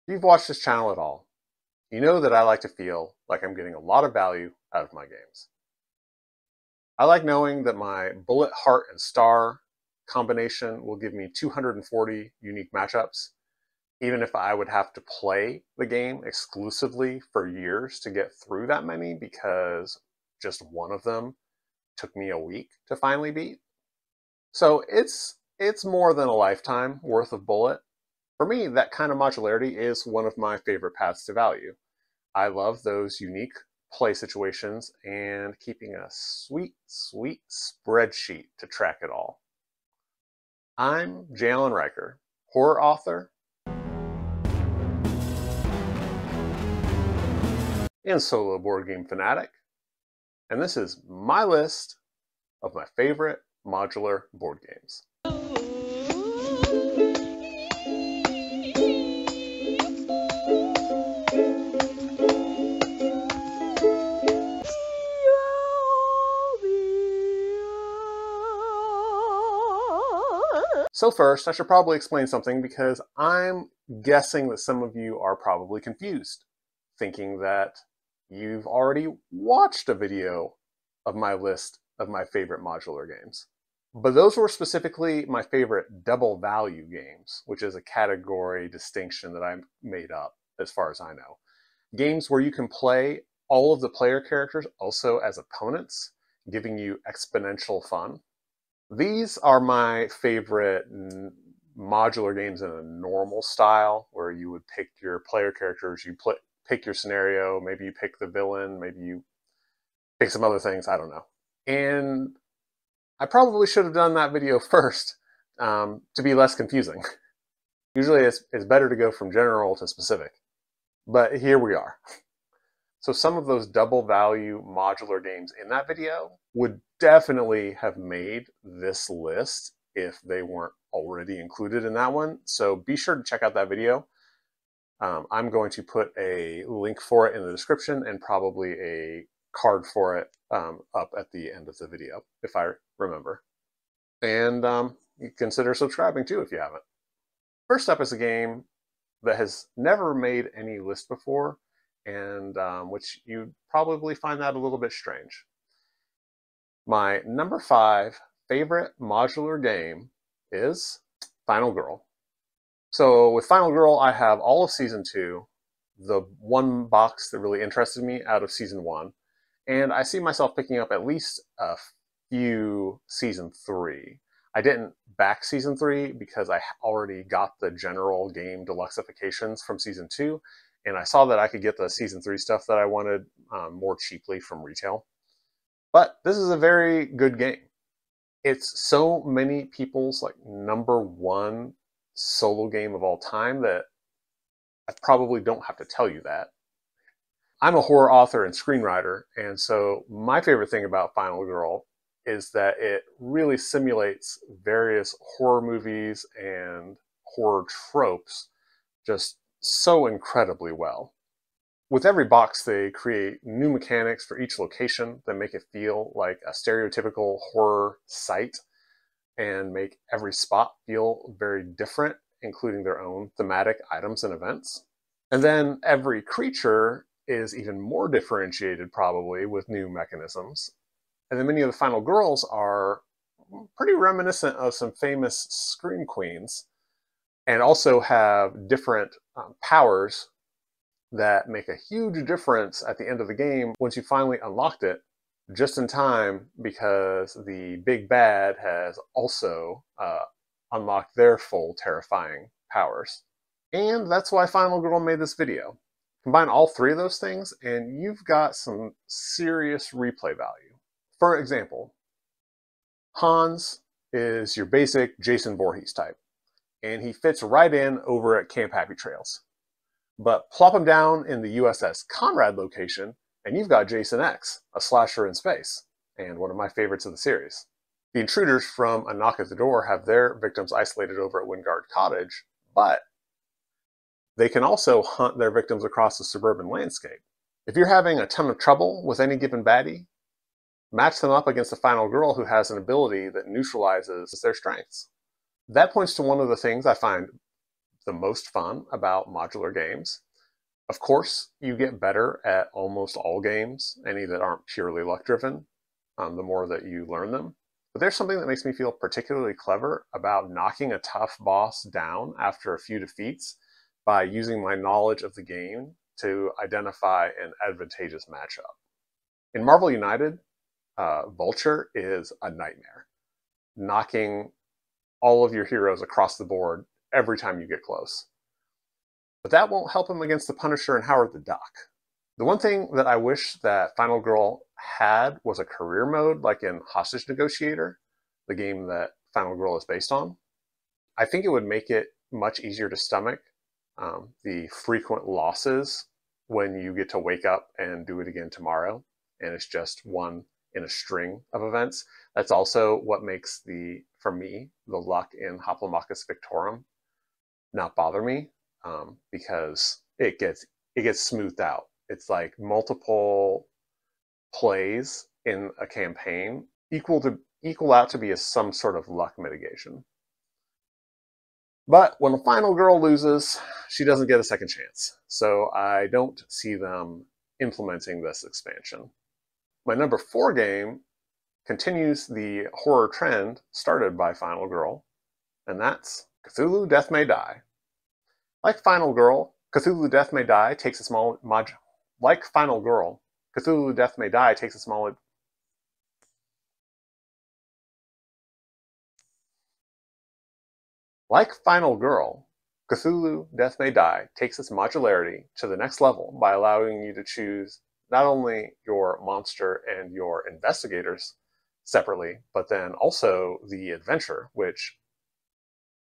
If you've watched this channel at all, you know that I like to feel like I'm getting a lot of value out of my games. I like knowing that my bullet, heart, and star combination will give me 240 unique matchups, even if I would have to play the game exclusively for years to get through that many because just one of them took me a week to finally beat. So it's more than a lifetime worth of bullet. For me, that kind of modularity is one of my favorite paths to value. I love those unique play situations and keeping a sweet, sweet spreadsheet to track it all. I'm Jalen Riker, horror author and solo board game fanatic, and this is my list of my favorite modular board games. So first, I should probably explain something because I'm guessing that some of you are probably confused, thinking that you've already watched a video of my list of my favorite modular games. But those were specifically my favorite double value games, which is a category distinction that I made up as far as I know. Games where you can play all of the player characters also as opponents, giving you exponential fun. These are my favorite modular games in a normal style, where you would pick your player characters, you pick your scenario, maybe you pick the villain, maybe you pick some other things, I don't know. And I probably should have done that video first to be less confusing. Usually it's better to go from general to specific, but here we are. So some of those double value modular games in that video would definitely have made this list if they weren't already included in that one. So be sure to check out that video. I'm going to put a link for it in the description and probably a card for it up at the end of the video, if I remember. And you consider subscribing too if you haven't. First up is a game that has never made any list before, and which you'd probably find that a little bit strange. My number 5 favorite modular game is Final Girl. So with Final Girl, I have all of Season 2, the one box that really interested me out of Season 1, and I see myself picking up at least a few Season 3. I didn't back Season 3 because I already got the general game deluxeifications from Season 2, and I saw that I could get the Season 3 stuff that I wanted more cheaply from retail. But this is a very good game. It's so many people's number 1 solo game of all time that I probably don't have to tell you that. I'm a horror author and screenwriter, and so my favorite thing about Final Girl is that it really simulates various horror movies and horror tropes just so incredibly well. With every box, they create new mechanics for each location that make it feel like a stereotypical horror site and make every spot feel very different, including their own thematic items and events. And then every creature is even more differentiated, probably, with new mechanisms. And then many of the Final Girls are pretty reminiscent of some famous Scream Queens, and also have different powers that make a huge difference at the end of the game once you finally unlocked it, just in time because the big bad has also unlocked their full terrifying powers. And that's why Final Girl made this video. Combine all 3 of those things and you've got some serious replay value. For example, Hans is your basic Jason Voorhees type, and he fits right in over at Camp Happy Trails. But plop him down in the USS Conrad location, and you've got Jason X, a slasher in space, and one of my favorites of the series. The intruders from A Knock at the Door have their victims isolated over at Wingard Cottage, but they can also hunt their victims across the suburban landscape. If you're having a ton of trouble with any given baddie, match them up against a Final Girl who has an ability that neutralizes their strengths. That points to one of the things I find the most fun about modular games. Of course, you get better at almost all games, any that aren't purely luck-driven, the more that you learn them. But there's something that makes me feel particularly clever about knocking a tough boss down after a few defeats by using my knowledge of the game to identify an advantageous matchup. In Marvel United, Vulture is a nightmare, knocking all of your heroes across the board every time you get close. But that won't help him against the Punisher and Howard the Duck. The one thing that I wish that Final Girl had was a career mode like in Hostage Negotiator, the game that Final Girl is based on. I think it would make it much easier to stomach the frequent losses when you get to wake up and do it again tomorrow, and it's just one in a string of events. That's also what makes for me, the luck in Hoplomachus Victorum not bother me, because it gets smoothed out. It's like multiple plays in a campaign equal out to be some sort of luck mitigation. But when the Final Girl loses, she doesn't get a second chance. So I don't see them implementing this expansion. My number 4 game continues the horror trend started by Final Girl, and that's Cthulhu Death May Die. Like Final Girl, Cthulhu Death May Die takes a small Like Final Girl, Cthulhu Death May Die takes a small Like Final Girl, Cthulhu Death May Die takes its modularity to the next level by allowing you to choose not only your monster and your investigators separately, but then also the adventure, which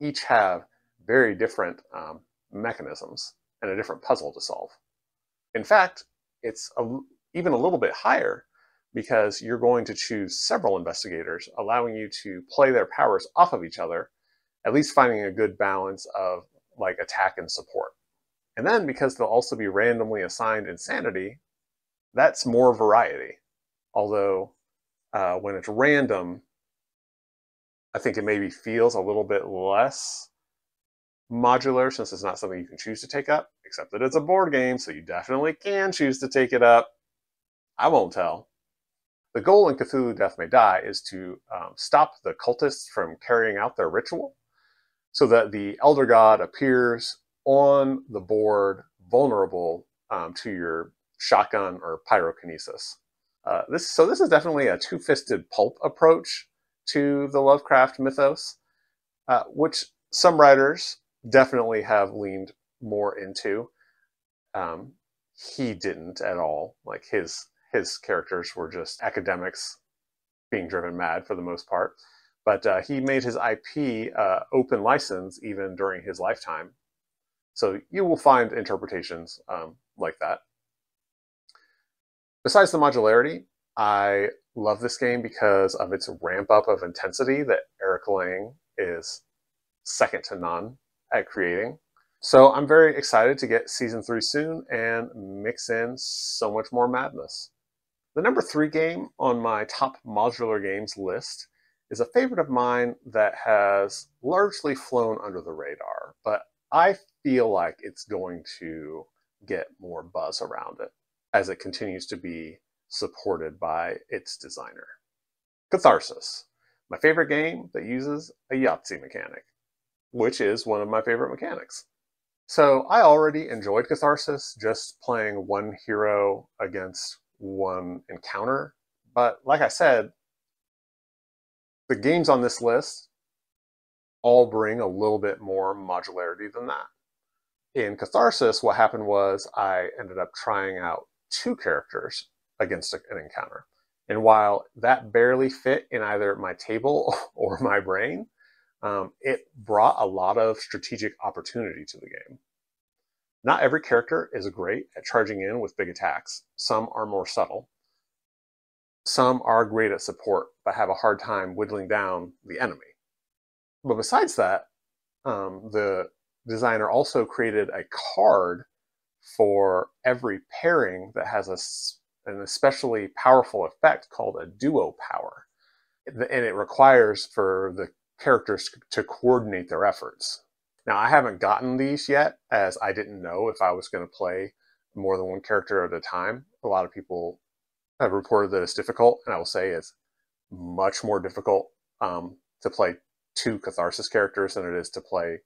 each have very different mechanisms and a different puzzle to solve. In fact, it's even a little bit higher because you're going to choose several investigators, allowing you to play their powers off of each other, at least finding a good balance of like attack and support. And then because they'll also be randomly assigned insanity, that's more variety. Although when it's random, I think it maybe feels a little bit less modular since it's not something you can choose to take up, except that it's a board game, so you definitely can choose to take it up. I won't tell. The goal in Cthulhu Death May Die is to stop the cultists from carrying out their ritual so that the Elder God appears on the board vulnerable to your shotgun or pyrokinesis. This is definitely a two-fisted pulp approach to the Lovecraft mythos, which some writers definitely have leaned more into. He didn't at all. Like his characters were just academics being driven mad for the most part. But he made his IP open license even during his lifetime. So you will find interpretations like that. Besides the modularity, I love this game because of its ramp up of intensity that Eric Lang is second to none at creating. So I'm very excited to get Season 3 soon and mix in so much more madness. The number 3 game on my top modular games list is a favorite of mine that has largely flown under the radar, but I feel like it's going to get more buzz around it as it continues to be supported by its designer. Catharsis, my favorite game that uses a Yahtzee mechanic, which is one of my favorite mechanics. So I already enjoyed Catharsis just playing one hero against one encounter, but like I said, the games on this list all bring a little bit more modularity than that. In Catharsis, what happened was I ended up trying out 2 characters against an encounter. And while that barely fit in either my table or my brain, it brought a lot of strategic opportunity to the game. Not every character is great at charging in with big attacks. Some are more subtle. Some are great at support, but have a hard time whittling down the enemy. But besides that, the designer also created a card for every pairing that has an especially powerful effect called a duo power. And it requires for the characters to coordinate their efforts. Now, I haven't gotten these yet, as I didn't know if I was going to play more than one character at a time. A lot of people have reported that it's difficult, and I will say it's much more difficult to play 2 Catharsis characters than it is to play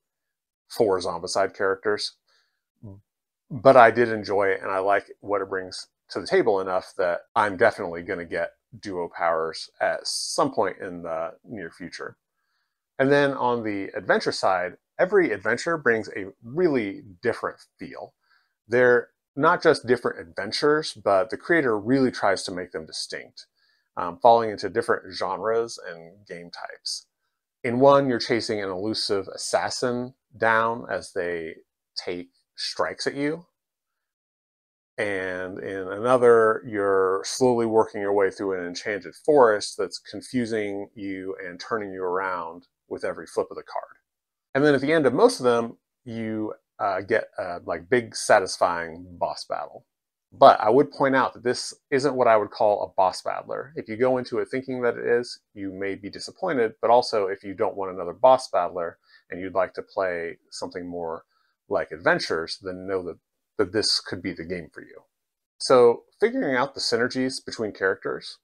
4 Zombicide characters. But I did enjoy it, and I like what it brings to the table enough that I'm definitely going to get duo powers at some point in the near future. And then on the adventure side, every adventure brings a really different feel. They're not just different adventures, but the creator really tries to make them distinct, falling into different genres and game types. In one, you're chasing an elusive assassin down as they take strikes at you. And in another, you're slowly working your way through an enchanted forest that's confusing you and turning you around with every flip of the card. And then at the end of most of them, you get a big satisfying boss battle. But I would point out that this isn't what I would call a boss battler. If you go into it thinking that it is, you may be disappointed, but also if you don't want another boss battler and you'd like to play something more like adventures, then know that this could be the game for you. So figuring out the synergies between characters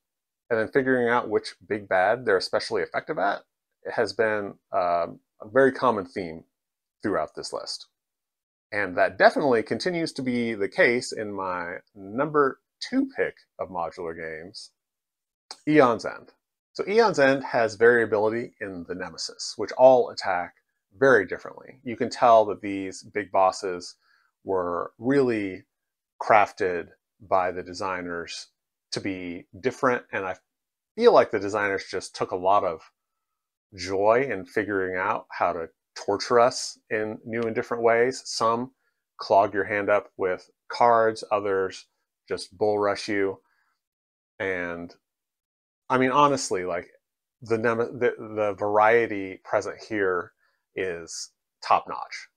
and then figuring out which big bad they're especially effective at has been a very common theme throughout this list. And that definitely continues to be the case in my number 2 pick of modular games, Aeon's End. So Aeon's End has variability in the nemesis, which all attack very differently. You can tell that these big bosses were really crafted by the designers to be different, and I feel like the designers just took a lot of joy in figuring out how to torture us in new and different ways. Some clog your hand up with cards, others just bull rush you. And I mean, honestly, like the variety present here is top notch.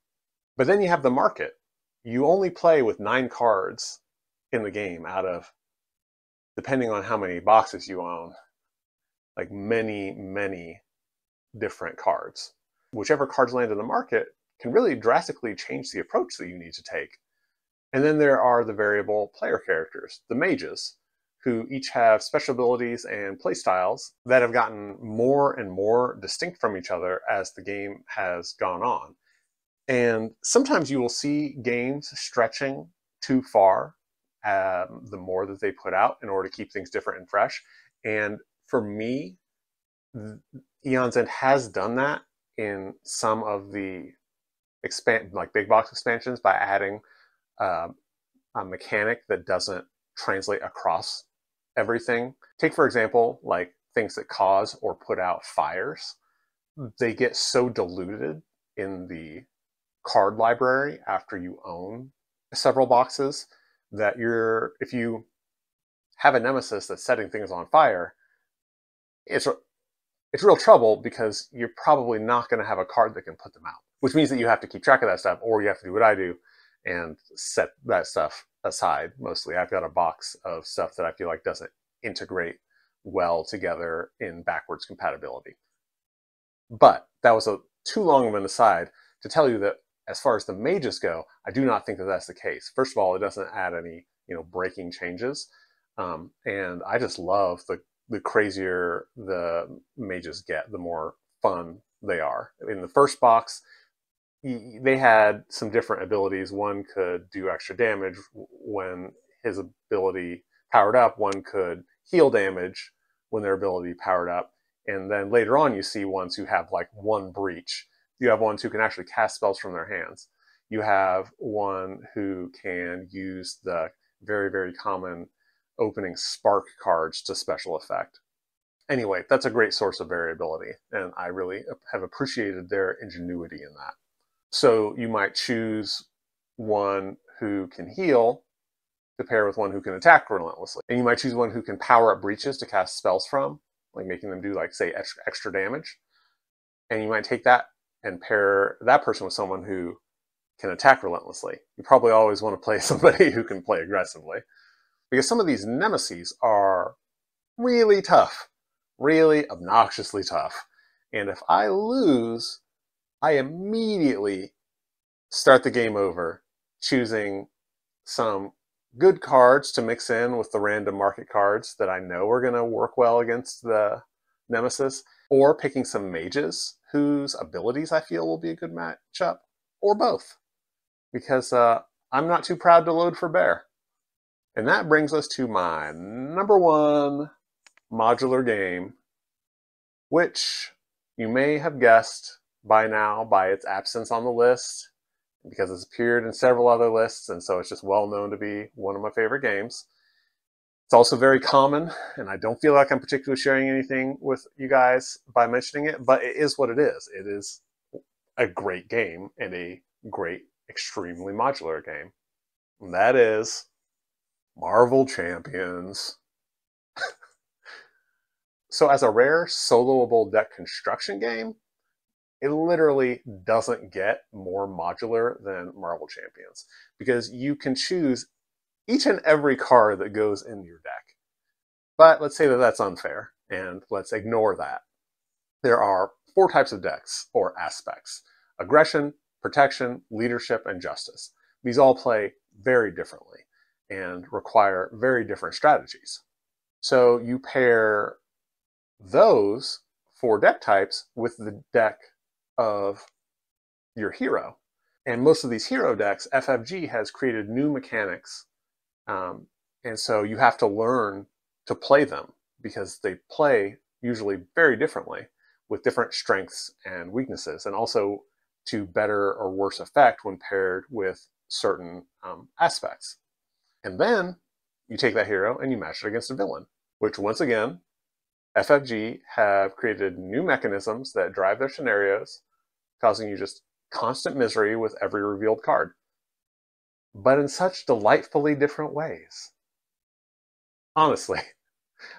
But then you have the market. You only play with 9 cards in the game out of, depending on how many boxes you own, like many different cards. Whichever cards land in the market can really drastically change the approach that you need to take. And then there are the variable player characters, the mages, who each have special abilities and playstyles that have gotten more and more distinct from each other as the game has gone on. And sometimes you will see games stretching too far the more that they put out in order to keep things different and fresh. And for me, Aeon's End has done that in some of the big box expansions by adding a mechanic that doesn't translate across everything. Take, for example, like things that cause or put out fires. They get so diluted in the card library after you own several boxes that if you have a nemesis that's setting things on fire, it's real trouble because you're probably not going to have a card that can put them out, which means that you have to keep track of that stuff, or you have to do what I do and set that stuff aside. Mostly I've got a box of stuff that I feel like doesn't integrate well together in backwards compatibility. But that was too long of an aside to tell you that as far as the mages go, I do not think that that's the case. First of all, it doesn't add any breaking changes, and I just love the crazier the mages get, the more fun they are. In the first box, they had some different abilities. One could do extra damage when his ability powered up. One could heal damage when their ability powered up. And then later on, you see ones who have like 1 breach. You have ones who can actually cast spells from their hands. You have one who can use the very common opening spark cards to special effect. Anyway, that's a great source of variability, and I really have appreciated their ingenuity in that. So you might choose one who can heal to pair with one who can attack relentlessly. And you might choose one who can power up breaches to cast spells from, like making them do, like, say, extra damage. And you might take that and pair that person with someone who can attack relentlessly. You probably always want to play somebody who can play aggressively, because some of these nemeses are really tough, really obnoxiously tough. And if I lose I immediately start the game over, choosing some good cards to mix in with the random market cards that I know are going to work well against the Nemesis, or picking some mages whose abilities I feel will be a good matchup, or both, because I'm not too proud to load for bear. And that brings us to my number one modular game, which you may have guessed by now by its absence on the list, because it's appeared in several other lists, and so it's just well known to be one of my favorite games. It's also very common, and I don't feel like I'm particularly sharing anything with you guys by mentioning it, but it is what it is. It is a great game and a great, extremely modular game. And that is Marvel Champions. So as a rare soloable deck construction game, it literally doesn't get more modular than Marvel Champions, because you can choose each and every card that goes in your deck. But let's say that that's unfair, and let's ignore that. There are 4 types of decks, or aspects: aggression, protection, leadership, and justice. These all play very differently and require very different strategies. So you pair those 4 deck types with the deck of your hero. And most of these hero decks, FFG has created new mechanics, and so you have to learn to play them, because they play usually very differently with different strengths and weaknesses, and also to better or worse effect when paired with certain aspects. And then you take that hero and you match it against a villain, which once again, FFG have created new mechanisms that drive their scenarios, causing you just constant misery with every revealed card, but in such delightfully different ways. Honestly,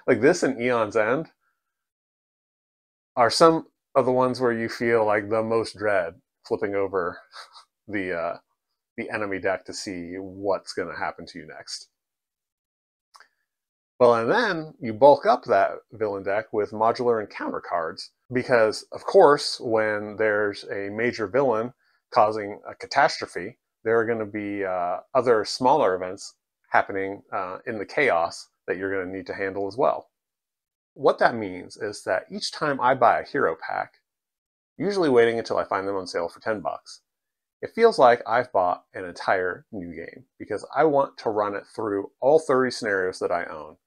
like this and Eon's End are some of the ones where you feel like the most dread flipping over the enemy deck to see what's going to happen to you next. Well, and then you bulk up that villain deck with modular encounter cards, because, of course, when there's a major villain causing a catastrophe, there are going to be other smaller events happening in the chaos that you're going to need to handle as well. What that means is that each time I buy a hero pack, usually waiting until I find them on sale for $10, it feels like I've bought an entire new game, because I want to run it through all 30 scenarios that I own,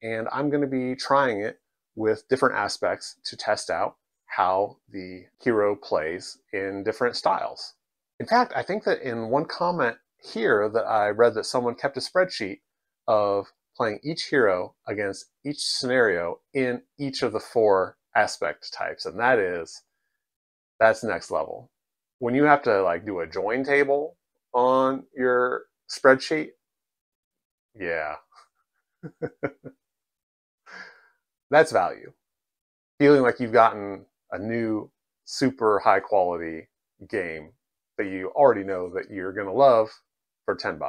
and I'm going to be trying it with different aspects to test out how the hero plays in different styles. In fact, I think that in one comment here that I read that someone kept a spreadsheet of playing each hero against each scenario in each of the 4 aspect types, and that's next level. When you have to like do a join table on your spreadsheet, yeah, that's value. Feeling like you've gotten a new super high quality game that you already know that you're going to love for $10.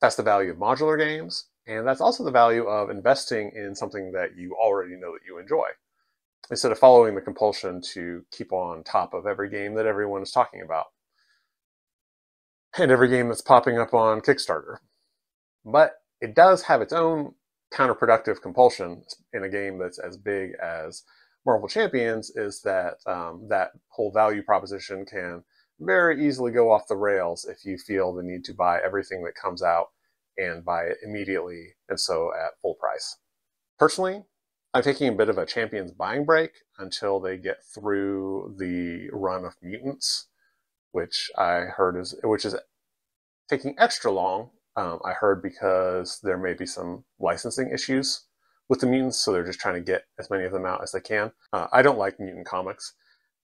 That's the value of modular games, and that's also the value of investing in something that you already know that you enjoy, instead of following the compulsion to keep on top of every game that everyone is talking about and every game that's popping up on Kickstarter. But it does have its own counterproductive compulsion in a game that's as big as Marvel Champions, is that that whole value proposition can very easily go off the rails if you feel the need to buy everything that comes out and buy it immediately, and so at full price. Personally, I'm taking a bit of a Champions buying break until they get through the run of Mutants, which I heard is taking extra long. I heard because there may be some licensing issues with the Mutants, so they're just trying to get as many of them out as they can. I don't like mutant comics,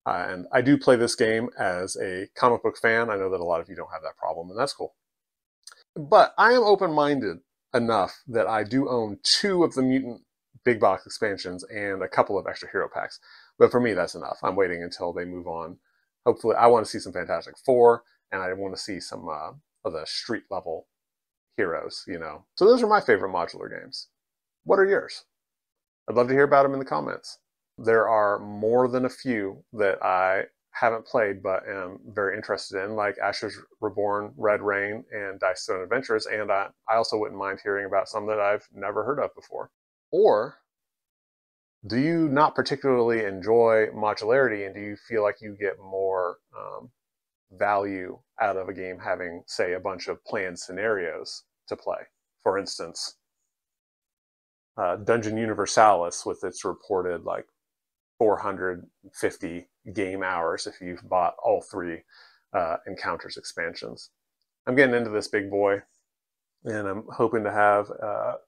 and I do play this game as a comic book fan. I know that a lot of you don't have that problem, and that's cool. But I am open-minded enough that I do own 2 of the Mutant big box expansions and a couple of extra hero packs. But for me, that's enough. I'm waiting until they move on. Hopefully, I want to see some Fantastic Four, and I want to see some of the street level heroes, you know. So those are my favorite modular games. What are yours? I'd love to hear about them in the comments. There are more than a few that I haven't played but am very interested in, like Ashes Reborn, Red Rain, and Dice Stone Adventures, and I also wouldn't mind hearing about some that I've never heard of before. Or do you not particularly enjoy modularity, and do you feel like you get more value out of a game having, say, a bunch of planned scenarios to play? For instance, Dungeon Universalis with its reported like 450 game hours if you've bought all 3 Encounters expansions. I'm getting into this big boy, and I'm hoping to have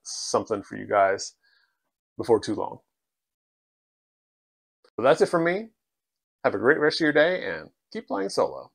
something for you guys before too long. So that's it from me. Have a great rest of your day and keep playing solo.